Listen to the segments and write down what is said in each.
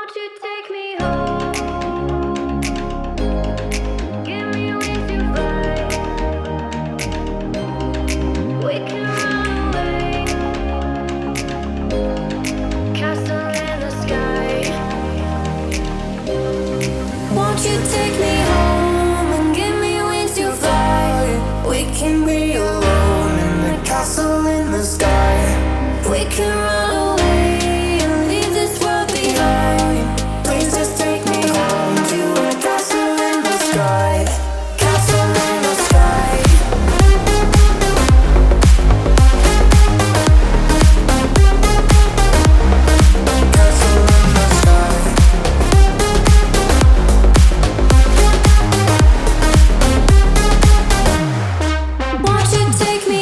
Won't you take me home? Give me wings to fly. We can run away. Castle in the sky. Won't you take me home and give me wings to fly? We can be alone in the castle in the sky. We can run away and leave this world behind. Please just take me home to a castle in the sky. Castle in the sky. Castle in the sky. Won't you take me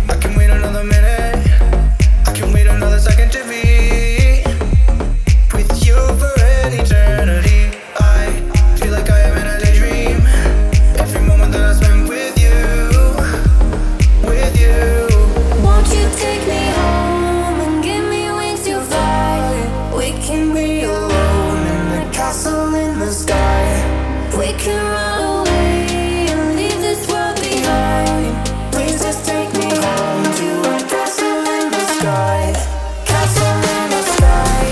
I can wait another minute. I can wait another second to be with you for an eternity. I feel like I am in a daydream. Every moment that I spend with you, with you. Won't you take me home and give me wings to fly? We can be alone in the castle in the sky. We can run away and leave this world behind. Please just take me home to a castle in the sky. Castle in the sky.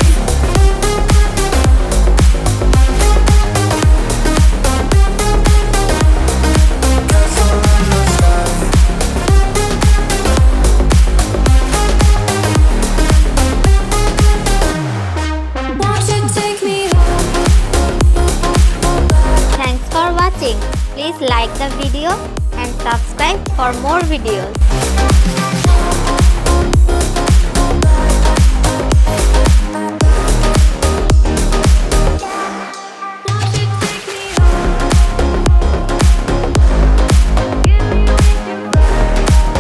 Castle in the sky. Won't you take me home? Thanks for watching. Please like the video and subscribe for more videos.